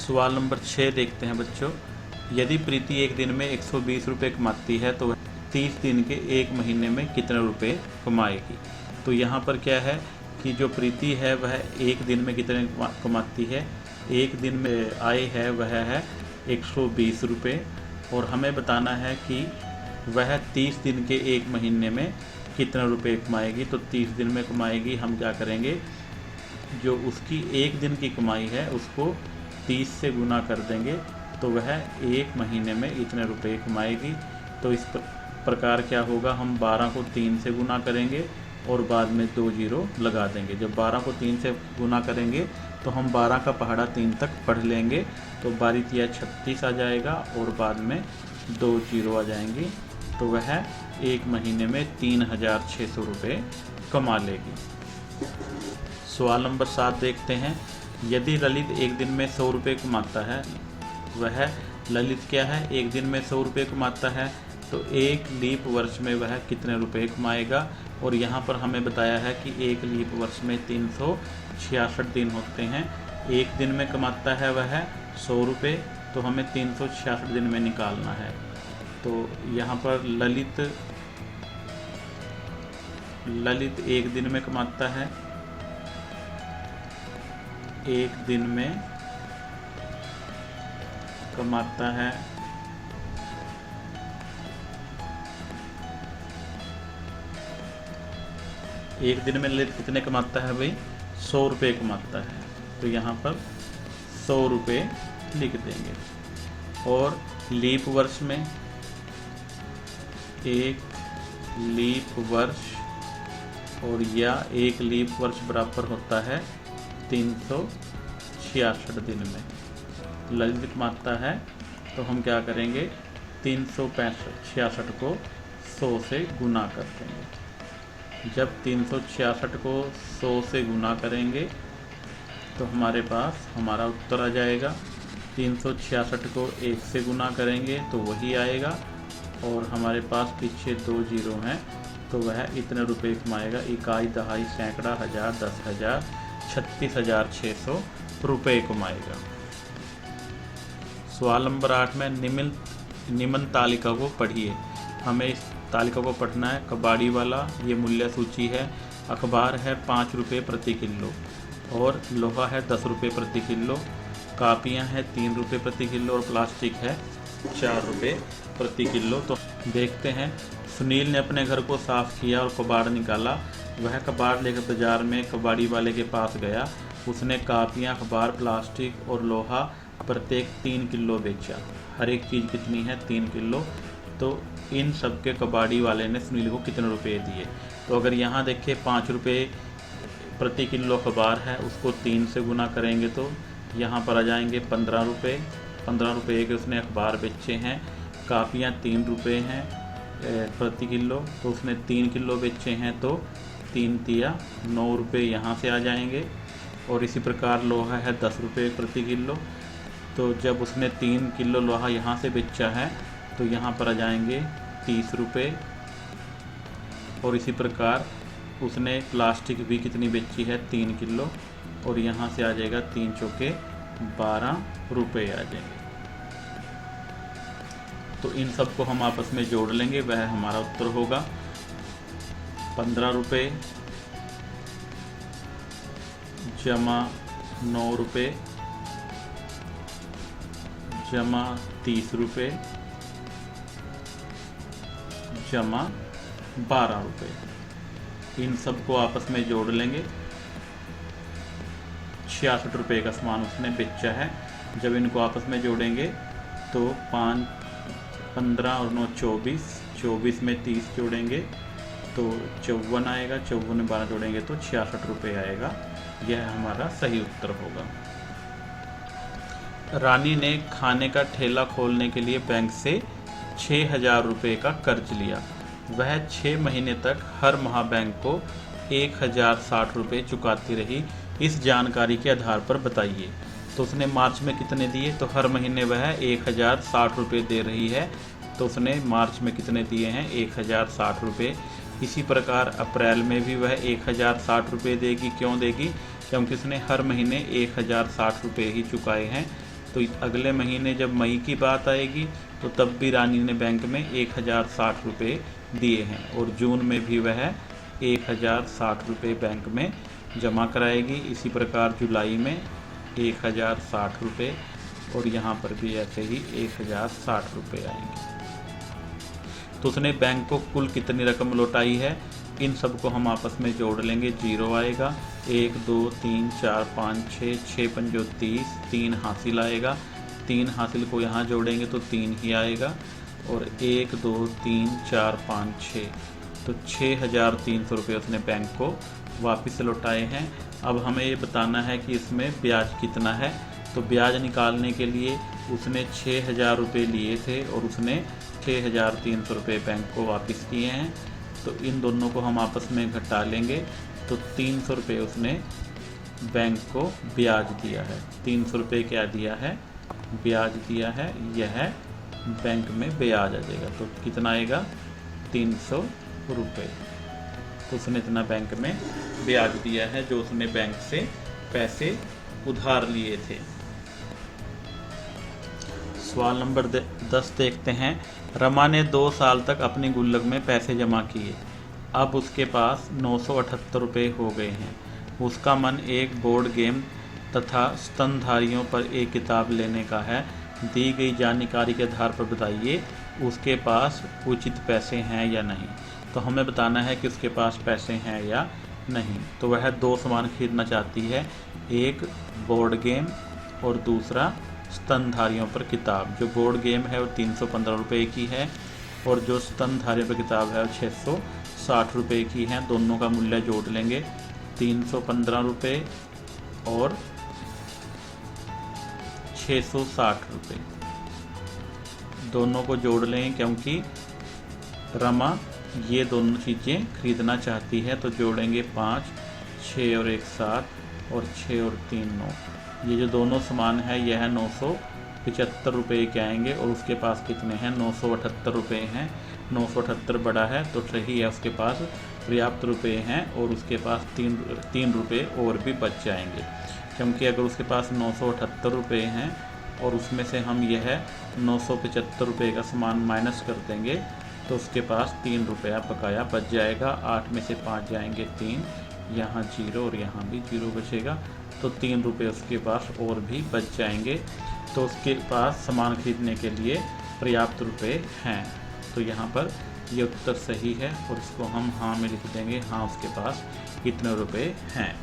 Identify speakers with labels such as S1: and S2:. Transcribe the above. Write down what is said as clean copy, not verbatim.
S1: सवाल नंबर 6 देखते हैं बच्चों। यदि प्रीति एक दिन में 120 रुपये कमाती है तो वह 30 दिन के एक महीने में कितने रुपए कमाएगी। तो यहाँ पर क्या है कि जो प्रीति है वह एक दिन में कितने कमाती है। एक दिन में आय है वह है 120 रुपये और हमें बताना है कि वह 30 दिन के एक महीने में कितने रुपए कमाएगी। तो 30 दिन में कमाएगी, हम क्या करेंगे, जो उसकी एक दिन की कमाई है उसको 30 से गुना कर देंगे तो वह एक महीने में इतने रुपए कमाएगी। तो इस प्रकार क्या होगा, हम 12 को 3 से गुना करेंगे और बाद में 2 जीरो लगा देंगे। जब 12 को 3 से गुना करेंगे तो हम 12 का पहाड़ा 3 तक पढ़ लेंगे तो 12 36 आ जाएगा और बाद में 2 जीरो आ जाएंगी। तो वह एक महीने में 3600 रुपये कमा लेगी। सवाल नंबर 7 देखते हैं। यदि ललित एक दिन में 100 रुपये कमाता है, वह ललित क्या है, एक दिन में 100 रुपये कमाता है तो एक लीप वर्ष में वह कितने रुपए कमाएगा। और यहाँ पर हमें बताया है कि एक लीप वर्ष में 366 दिन होते हैं। एक दिन में कमाता है वह 100 रुपये तो हमें 366 दिन में निकालना है। तो यहाँ पर ललित एक दिन में कमाता है, एक दिन में कमाता है एक दिन में ललित कितने कमाता है भाई, 100 रुपये कमाता है। तो यहाँ पर 100 रुपये लिख देंगे। और लीप वर्ष में, एक लीप वर्ष और या एक लीप वर्ष बराबर होता है 366 दिन में। ललित कमाता है तो हम क्या करेंगे, 366 को 100 से गुना कर देंगे। जब 366 को 100 से गुना करेंगे तो हमारे पास हमारा उत्तर आ जाएगा। 366 को 1 से गुना करेंगे तो वही आएगा और हमारे पास पीछे 2 जीरो हैं तो वह इतने रुपए कमाएगा। इकाई, दहाई, सैकड़ा, हज़ार, 10,000, 36,600 रुपये कमाएगा। सवाल नंबर 8 में निम्न तालिका को पढ़िए। हमें इस तालिका को पढ़ना है। कबाड़ी वाला ये मूल्य सूची है। अखबार है 5 रुपये प्रति किलो और लोहा है 10 रुपये प्रति किलो। कापियाँ हैं 3 रुपये प्रति किलो और प्लास्टिक है 4 रुपये प्रति किलो। तो देखते हैं। सुनील ने अपने घर को साफ किया और कबाड़ निकाला। वह कबाड़ लेकर बाजार में कबाड़ी वाले के पास गया। उसने कापियाँ, अखबार, प्लास्टिक और लोहा प्रत्येक 3 किलो बेचा। हर एक चीज़ कितनी है, 3 किलो। तो इन सब के कबाड़ी वाले ने सुनील को कितने रुपए दिए। तो अगर यहाँ देखें 5 रुपये प्रति किलो अखबार है, उसको 3 से गुना करेंगे तो यहाँ पर आ जाएंगे 15 रुपये। 15 रुपये के उसने अखबार बेचे हैं। कापियाँ 3 रुपये हैं प्रति किलो तो उसने 3 किलो बेचे हैं तो 3 तिया 9 रुपये यहाँ से आ जाएंगे। और इसी प्रकार लोहा है 10 रुपये प्रति किलो। तो जब उसने 3 किलो लोहा यहाँ से बेचा है तो यहाँ पर आ जाएंगे 30 रुपये। और इसी प्रकार उसने प्लास्टिक भी कितनी बेची है, 3 किलो और यहाँ से आ जाएगा 3 चौके 12 रुपये आ जाएंगे। तो इन सब को हम आपस में जोड़ लेंगे, वह हमारा उत्तर होगा 15 रुपये जमा 9 रुपये जमा 30 रुपये जमा 12 रुपये। इन सब को आपस में जोड़ लेंगे। 66 रुपये का सामान उसने बेचा है। जब इनको आपस में जोड़ेंगे तो 5, 15 और 9 24, 24 में 30 जोड़ेंगे तो 54 आएगा। 54 में 12 जोड़ेंगे तो 66 रुपये आएगा। यह हमारा सही उत्तर होगा। रानी ने खाने का ठेला खोलने के लिए बैंक से 6,000 रुपये का कर्ज लिया। वह 6 महीने तक हर माह बैंक को 1,060 रुपये चुकाती रही। इस जानकारी के आधार पर बताइए। तो उसने मार्च में कितने दिए, तो हर महीने वह 1,060 रुपये दे रही है। तो उसने मार्च में कितने दिए हैं, 1,060 रुपये। इसी प्रकार अप्रैल में भी वह 1,060 रुपये देगी। क्यों देगी, क्योंकि उसने हर महीने 1,060 रुपये ही चुकाए हैं। तो अगले महीने जब मई की बात आएगी तो तब भी रानी ने बैंक में 1060 रुपये दिए हैं और जून में भी वह 1060 रुपये बैंक में जमा कराएगी। इसी प्रकार जुलाई में 1060 रुपये और यहाँ पर भी ऐसे ही 1060 रुपये आएंगे। तो उसने बैंक को कुल कितनी रकम लौटाई है, इन सबको हम आपस में जोड़ लेंगे। 0 आएगा, 1 2 3 4 5 6, 6 पंजो 30, 3 हासिल आएगा, 3 हासिल को यहाँ जोड़ेंगे तो 3 ही आएगा और 1 2 3 4 5 6, तो 6300 रुपये उसने बैंक को वापस लौटाए हैं। अब हमें ये बताना है कि इसमें ब्याज कितना है। तो ब्याज निकालने के लिए उसने 6000 रुपये लिए थे और उसने 6300 रुपये बैंक को वापस किए हैं। तो इन दोनों को हम आपस में घटा लेंगे तो 300 रुपये उसने बैंक को ब्याज दिया है। 300 रुपये क्या दिया है, ब्याज दिया है, यह बैंक में ब्याज आ जाएगा। तो कितना आएगा, 300 रुपये। तो उसने इतना बैंक में ब्याज दिया है जो उसने बैंक से पैसे उधार लिए थे। सवाल नंबर 10 देखते हैं। रमा ने 2 साल तक अपनी गुल्लक में पैसे जमा किए। अब उसके पास 978 रुपये हो गए हैं। उसका मन एक बोर्ड गेम तथा स्तनधारियों पर एक किताब लेने का है। दी गई जानकारी के आधार पर बताइए उसके पास उचित पैसे हैं या नहीं। तो हमें बताना है कि उसके पास पैसे हैं या नहीं। तो वह 2 सामान खरीदना चाहती है, एक बोर्ड गेम और दूसरा स्तनधारियों पर किताब। जो बोर्ड गेम है वो 315 रुपये की है और जो स्तनधारियों पर किताब है वो 660 रुपये की है। दोनों का मूल्य जोड़ लेंगे, 315 रुपये और 660 रुपये। दोनों को जोड़ लें क्योंकि रमा ये दोनों चीज़ें खरीदना चाहती है। तो जोड़ेंगे 5, 6 और 1 7 और 6 और 3 9। ये जो दोनों सामान है यह 975 रुपये के आएंगे और उसके पास कितने हैं, 978 रुपये हैं। 978 बड़ा है तो सही है, उसके पास पर्याप्त रुपये हैं और उसके पास 3 रुपये और भी बच जाएंगे। क्योंकि अगर उसके पास 978 रुपये हैं और उसमें से हम यह 975 रुपये का सामान माइनस कर देंगे तो उसके पास 3 रुपया बकाया बच जाएगा। 8 में से 5 जाएंगे 3, यहाँ 0 और यहाँ भी 0 बचेगा। तो 3 रुपये उसके पास और भी बच जाएंगे। तो उसके पास सामान खरीदने के लिए पर्याप्त रुपये हैं। तो यहाँ पर ये उत्तर सही है और इसको हम हाँ में लिख देंगे, हाँ उसके पास कितने रुपये हैं।